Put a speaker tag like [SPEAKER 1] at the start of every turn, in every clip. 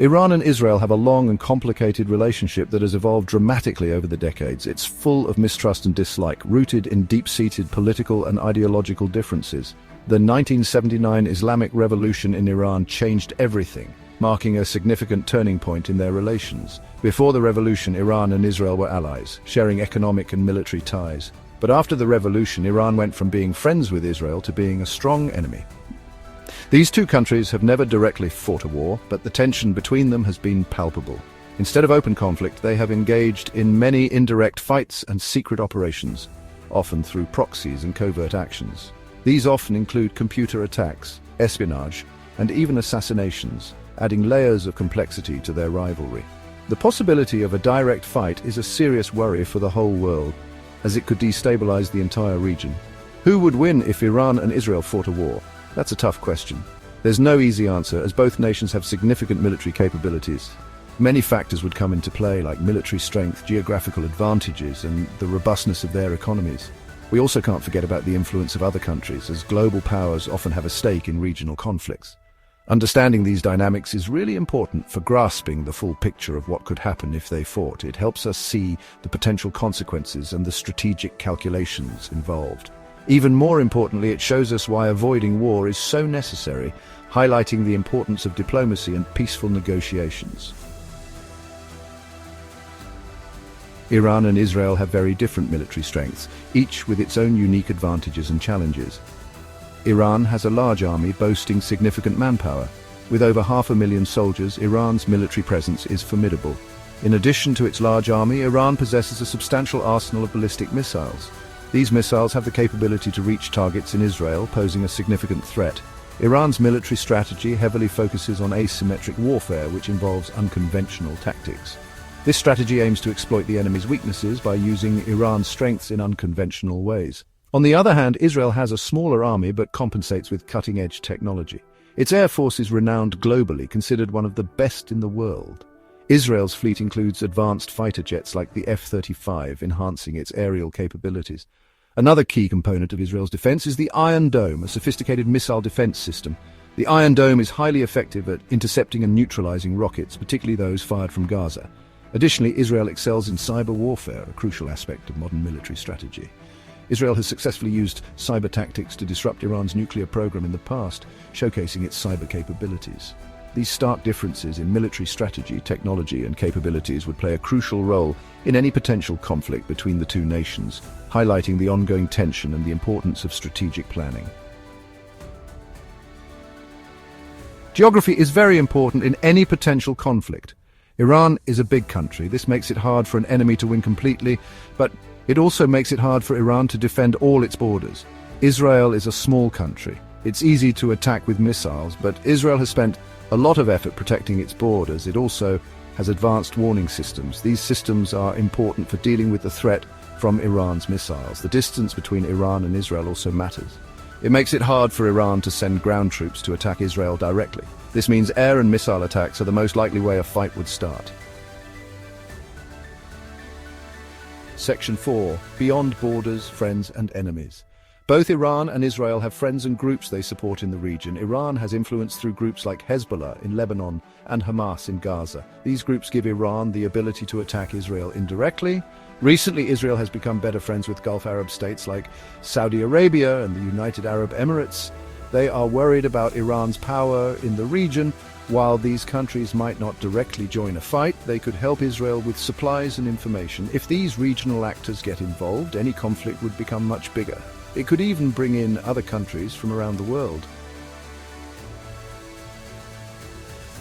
[SPEAKER 1] Iran and Israel have a long and complicated relationship that has evolved dramatically over the decades. It's full of mistrust and dislike, rooted in deep-seated political and ideological differences. The 1979 Islamic Revolution in Iran changed everything, marking a significant turning point in their relations. Before the revolution, Iran and Israel were allies, sharing economic and military ties. But after the revolution, Iran went from being friends with Israel to being a strong enemy. These two countries have never directly fought a war, but the tension between them has been palpable. Instead of open conflict, they have engaged in many indirect fights and secret operations, often through proxies and covert actions. These often include computer attacks, espionage, and even assassinations, adding layers of complexity to their rivalry. The possibility of a direct fight is a serious worry for the whole world, as it could destabilize the entire region. Who would win if Iran and Israel fought a war? That's a tough question. There's no easy answer, as both nations have significant military capabilities. Many factors would come into play, like military strength, geographical advantages, and the robustness of their economies. We also can't forget about the influence of other countries, as global powers often have a stake in regional conflicts. Understanding these dynamics is really important for grasping the full picture of what could happen if they fought. It helps us see the potential consequences and the strategic calculations involved. Even more importantly, it shows us why avoiding war is so necessary, highlighting the importance of diplomacy and peaceful negotiations. Iran and Israel have very different military strengths, each with its own unique advantages and challenges. Iran has a large army boasting significant manpower. With over 500,000 soldiers, Iran's military presence is formidable. In addition to its large army, Iran possesses a substantial arsenal of ballistic missiles. These missiles have the capability to reach targets in Israel, posing a significant threat. Iran's military strategy heavily focuses on asymmetric warfare, which involves unconventional tactics. This strategy aims to exploit the enemy's weaknesses by using Iran's strengths in unconventional ways. On the other hand, Israel has a smaller army but compensates with cutting-edge technology. Its air force is renowned globally, considered one of the best in the world. Israel's fleet includes advanced fighter jets like the F-35, enhancing its aerial capabilities. Another key component of Israel's defense is the Iron Dome, a sophisticated missile defense system. The Iron Dome is highly effective at intercepting and neutralizing rockets, particularly those fired from Gaza. Additionally, Israel excels in cyber warfare, a crucial aspect of modern military strategy. Israel has successfully used cyber tactics to disrupt Iran's nuclear program in the past, showcasing its cyber capabilities. These stark differences in military strategy, technology, and capabilities would play a crucial role in any potential conflict between the two nations, highlighting the ongoing tension and the importance of strategic planning. Geography is very important in any potential conflict. Iran is a big country. This makes it hard for an enemy to win completely, but it also makes it hard for Iran to defend all its borders. Israel is a small country. It's easy to attack with missiles, but Israel has spent a lot of effort protecting its borders. It also has advanced warning systems. These systems are important for dealing with the threat from Iran's missiles. The distance between Iran and Israel also matters. It makes it hard for Iran to send ground troops to attack Israel directly. This means air and missile attacks are the most likely way a fight would start. Section 4. Beyond borders, friends and enemies. Both Iran and Israel have friends and groups they support in the region. Iran has influence through groups like Hezbollah in Lebanon and Hamas in Gaza. These groups give Iran the ability to attack Israel indirectly. Recently, Israel has become better friends with Gulf Arab states like Saudi Arabia and the United Arab Emirates. They are worried about Iran's power in the region. While these countries might not directly join a fight, they could help Israel with supplies and information. If these regional actors get involved, any conflict would become much bigger. It could even bring in other countries from around the world.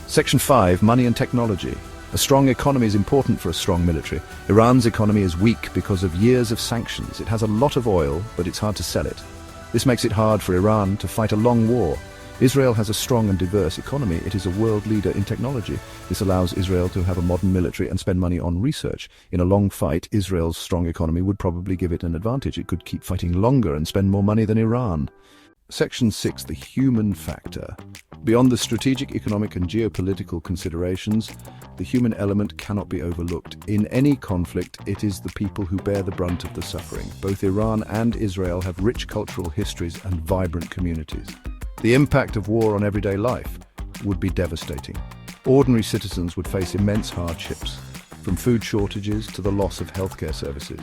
[SPEAKER 1] Section 5. Money and technology. A strong economy is important for a strong military. Iran's economy is weak because of years of sanctions. It has a lot of oil, but it's hard to sell it. This makes it hard for Iran to fight a long war. Israel has a strong and diverse economy. It is a world leader in technology. This allows Israel to have a modern military and spend money on research. In a long fight, Israel's strong economy would probably give it an advantage. It could keep fighting longer and spend more money than Iran. Section 6. The human factor. Beyond the strategic, economic and geopolitical considerations, the human element cannot be overlooked. In any conflict, it is the people who bear the brunt of the suffering. Both Iran and Israel have rich cultural histories and vibrant communities. The impact of war on everyday life would be devastating. ordinary citizens would face immense hardships, from food shortages to the loss of healthcare services.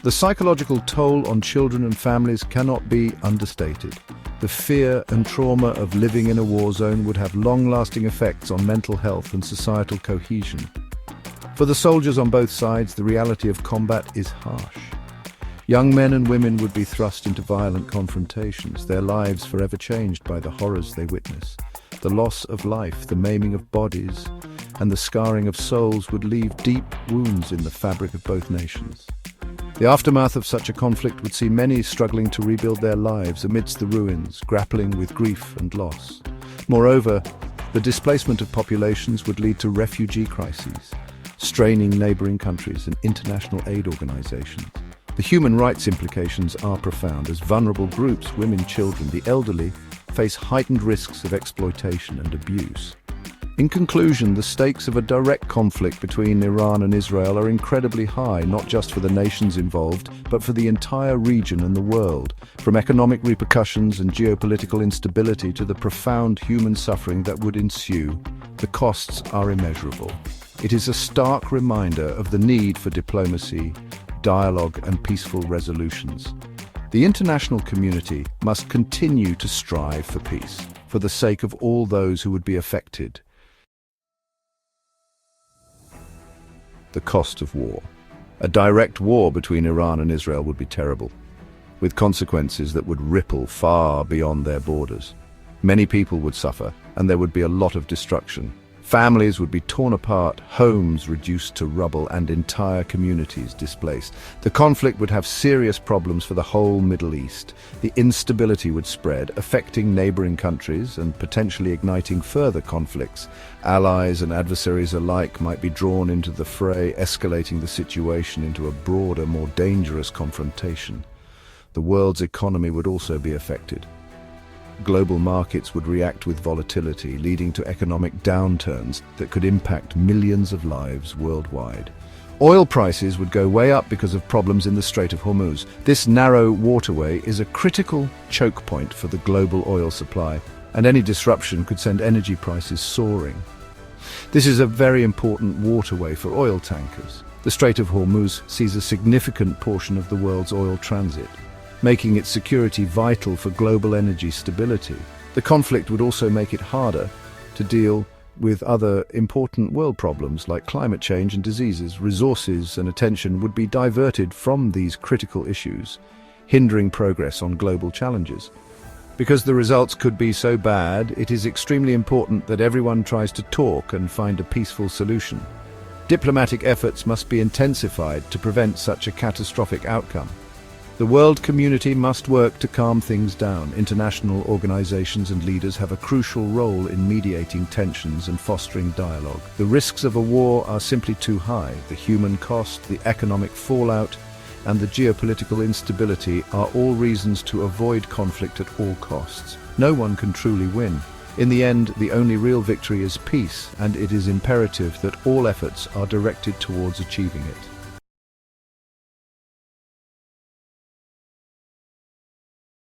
[SPEAKER 1] The psychological toll on children and families cannot be understated. The fear and trauma of living in a war zone would have long-lasting effects on mental health and societal cohesion. For the soldiers on both sides, the reality of combat is harsh. Young men and women would be thrust into violent confrontations, their lives forever changed by the horrors they witness. The loss of life, the maiming of bodies, and the scarring of souls would leave deep wounds in the fabric of both nations. The aftermath of such a conflict would see many struggling to rebuild their lives amidst the ruins, grappling with grief and loss. Moreover, the displacement of populations would lead to refugee crises, straining neighboring countries and international aid organizations. The human rights implications are profound, as vulnerable groups, women, children, the elderly, face heightened risks of exploitation and abuse. In conclusion, the stakes of a direct conflict between Iran and Israel are incredibly high, not just for the nations involved, but for the entire region and the world. From economic repercussions and geopolitical instability to the profound human suffering that would ensue, the costs are immeasurable. It is a stark reminder of the need for diplomacy, dialogue, and peaceful resolutions. The international community must continue to strive for peace, for the sake of all those who would be affected. The cost of war. A direct war between Iran and Israel would be terrible, with consequences that would ripple far beyond their borders. Many people would suffer, and there would be a lot of destruction. Families would be torn apart, homes reduced to rubble, and entire communities displaced. The conflict would have serious problems for the whole Middle East. The instability would spread, affecting neighboring countries and potentially igniting further conflicts. Allies and adversaries alike might be drawn into the fray, escalating the situation into a broader, more dangerous confrontation. The world's economy would also be affected. Global markets would react with volatility, leading to economic downturns that could impact millions of lives worldwide. Oil prices would go way up because of problems in the Strait of Hormuz. This narrow waterway is a critical choke point for the global oil supply, and any disruption could send energy prices soaring. This is a very important waterway for oil tankers. The Strait of Hormuz sees a significant portion of the world's oil transit, making its security vital for global energy stability. The conflict would also make it harder to deal with other important world problems like climate change and diseases. Resources and attention would be diverted from these critical issues, hindering progress on global challenges. Because the results could be so bad, it is extremely important that everyone tries to talk and find a peaceful solution. Diplomatic efforts must be intensified to prevent such a catastrophic outcome. The world community must work to calm things down. International organizations and leaders have a crucial role in mediating tensions and fostering dialogue. The risks of a war are simply too high. The human cost, the economic fallout, and the geopolitical instability are all reasons to avoid conflict at all costs. No one can truly win. In the end, the only real victory is peace, and it is imperative that all efforts are directed towards achieving it.